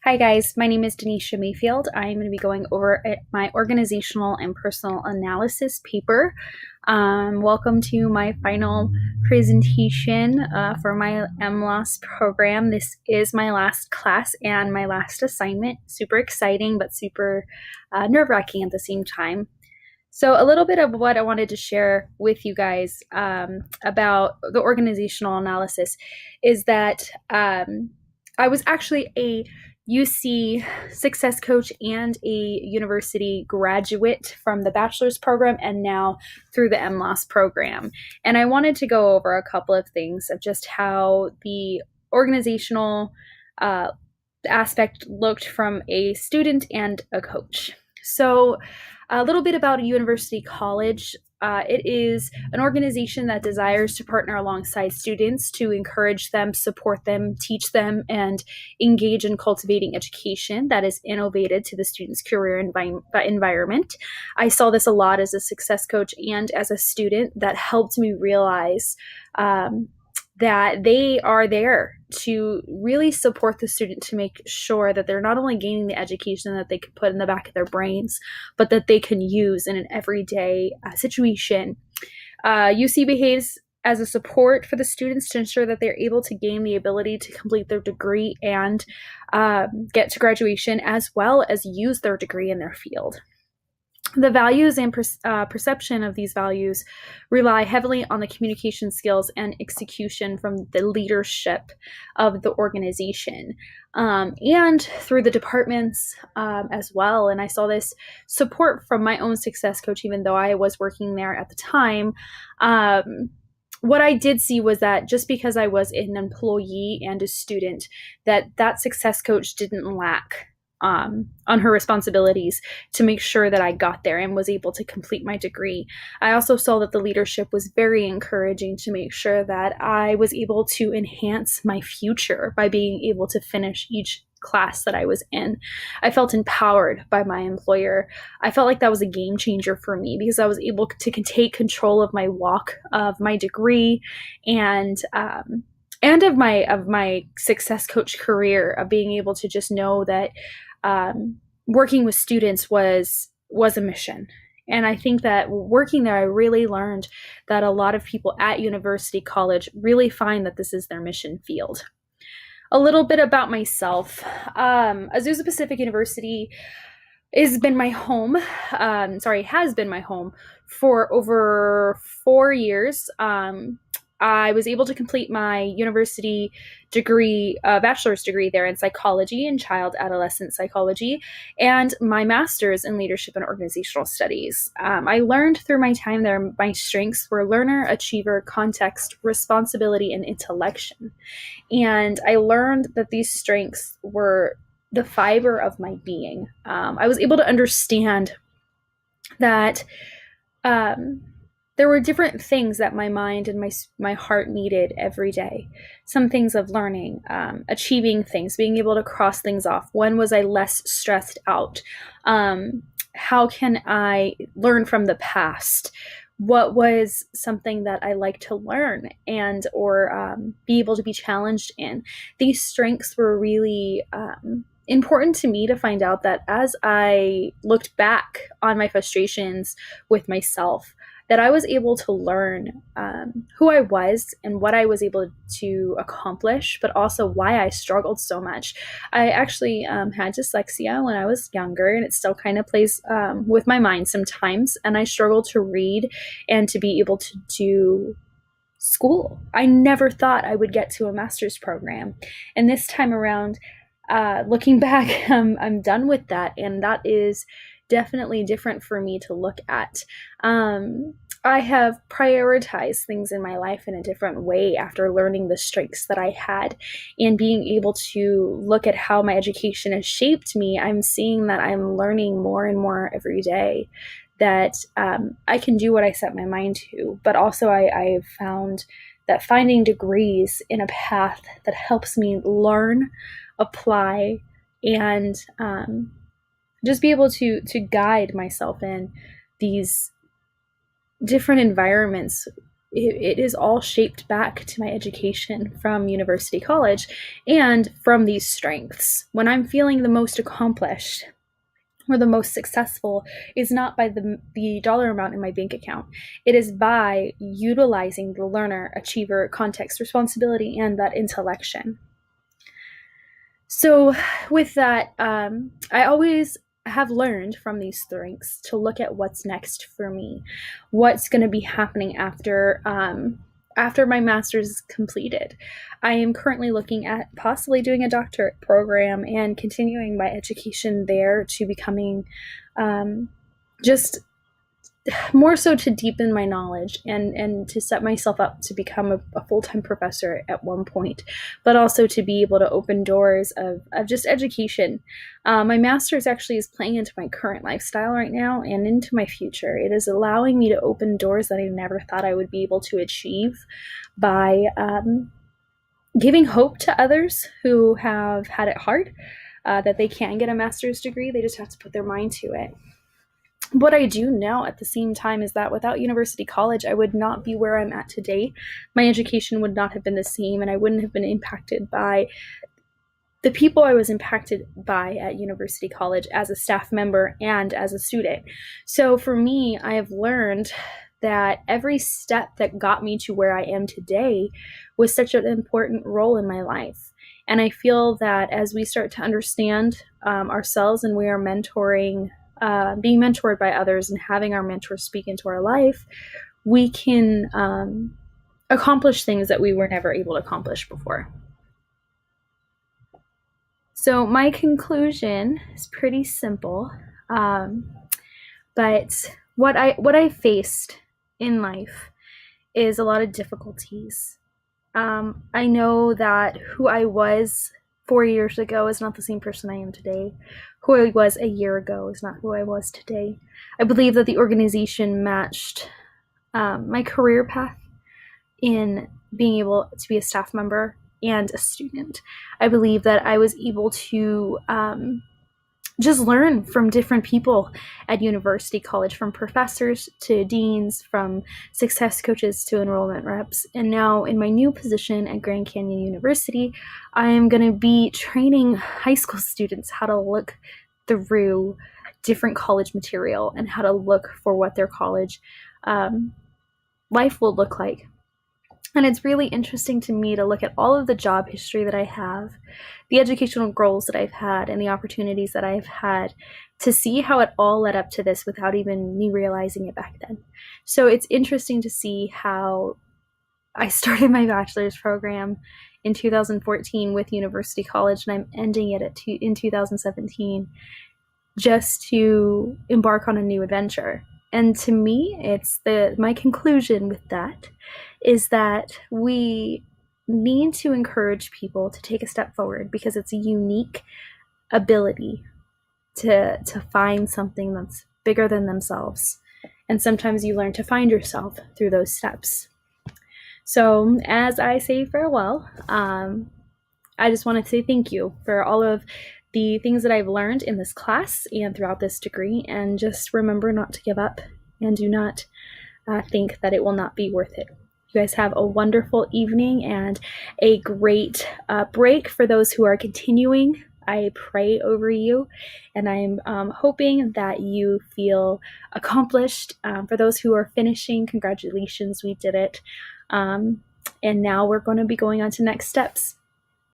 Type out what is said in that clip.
Hi, guys. My name is Denisha Mayfield. I'm going to be going over my organizational and personal analysis paper. Welcome to my final presentation for my MLOS program. This is my last class and my last assignment. Super exciting, but super nerve-wracking at the same time. So a little bit of what I wanted to share with you guys about the organizational analysis is that I was actually a UC success coach and a university graduate from the bachelor's program and now through the MLOS program. And I wanted to go over a couple of things of just how the organizational aspect looked from a student and a coach. So a little bit about a university college. It is an organization that desires to partner alongside students to encourage them, support them, teach them, and engage in cultivating education that is innovated to the student's career environment. I saw this a lot as a success coach and as a student that helped me realize that they are there to really support the student to make sure that they're not only gaining the education that they can put in the back of their brains, but that they can use in an everyday situation. UC behaves as a support for the students to ensure that they're able to gain the ability to complete their degree and get to graduation, as well as use their degree in their field. The values and perception of these values rely heavily on the communication skills and execution from the leadership of the organization and through the departments as well. And I saw this support from my own success coach, even though I was working there at the time. What I did see was that just because I was an employee and a student, that success coach didn't lack on her responsibilities to make sure that I got there and was able to complete my degree. I also saw that the leadership was very encouraging to make sure that I was able to enhance my future by being able to finish each class that I was in. I felt empowered by my employer. I felt like that was a game changer for me because I was able to take control of my walk of my degree and of my success coach career, of being able to just know that working with students was a mission. And I think that working there, I really learned that a lot of people at university college really find that this is their mission field. A little bit about myself. Azusa Pacific University has been my home for over 4 years. I was able to complete my university degree, bachelor's degree there in psychology and child adolescent psychology, and my master's in leadership and organizational studies. I learned through my time there my strengths were learner, achiever, context, responsibility, and intellection. And I learned that these strengths were the fiber of my being. I was able to understand that there were different things that my mind and my heart needed every day. Some things of learning, achieving things, being able to cross things off. When was I less stressed out? How can I learn from the past? What was something that I like to learn and or be able to be challenged in? These strengths were really important to me to find out that as I looked back on my frustrations with myself, that I was able to learn who I was and what I was able to accomplish, but also why I struggled so much. I actually had dyslexia when I was younger, and it still kind of plays with my mind sometimes, and I struggled to read and to be able to do school. I never thought I would get to a master's program, and this time around, looking back, I'm done with that, and that is definitely different for me to look at. I have prioritized things in my life in a different way after learning the strengths that I had and being able to look at how my education has shaped me. I'm seeing that I'm learning more and more every day, that I can do what I set my mind to, but also I've found that finding degrees in a path that helps me learn, apply, and just be able to guide myself in these different environments it is all shaped back to my education from University College and from these strengths. When I'm feeling the most accomplished or the most successful is not by the dollar amount in my bank account. It is by utilizing the learner, achiever, context, responsibility, and that intellection. So with that, I always have learned from these strengths to look at what's next for me, what's going to be happening after my master's is completed. I am currently looking at possibly doing a doctorate program and continuing my education there to becoming just more so to deepen my knowledge and to set myself up to become a full-time professor at one point, but also to be able to open doors of just education. My master's actually is playing into my current lifestyle right now and into my future. It is allowing me to open doors that I never thought I would be able to achieve by giving hope to others who have had it hard, that they can get a master's degree. They just have to put their mind to it. What I do know at the same time is that without University College, I would not be where I'm at today. My education would not have been the same, and I wouldn't have been impacted by the people I was impacted by at University College as a staff member and as a student. So for me, I have learned that every step that got me to where I am today was such an important role in my life. And I feel that as we start to understand ourselves and we are being mentored by others and having our mentors speak into our life, we can accomplish things that we were never able to accomplish before. So my conclusion is pretty simple, but what I faced in life is a lot of difficulties. I know that who I was 4 years ago is not the same person I am today. Who I was a year ago is not who I was today. I believe that the organization matched my career path in being able to be a staff member and a student. I believe that I was able to just learn from different people at University College, from professors to deans, from success coaches to enrollment reps. And now in my new position at Grand Canyon University, I am going to be training high school students how to look through different college material and how to look for what their college life will look like. And it's really interesting to me to look at all of the job history that I have, the educational goals that I've had, and the opportunities that I've had to see how it all led up to this without even me realizing it back then. So it's interesting to see how I started my bachelor's program in 2014 with University College, and I'm ending it in 2017 just to embark on a new adventure. And to me, it's my conclusion with that is that we need to encourage people to take a step forward because it's a unique ability to find something that's bigger than themselves. And sometimes you learn to find yourself through those steps. So as I say farewell, I just want to say thank you for all of the things that I've learned in this class and throughout this degree, and just remember not to give up and do not think that it will not be worth it. You guys have a wonderful evening and a great break for those who are continuing. I pray over you, and I'm hoping that you feel accomplished. For those who are finishing, congratulations, we did it. And now we're going to be going on to next steps.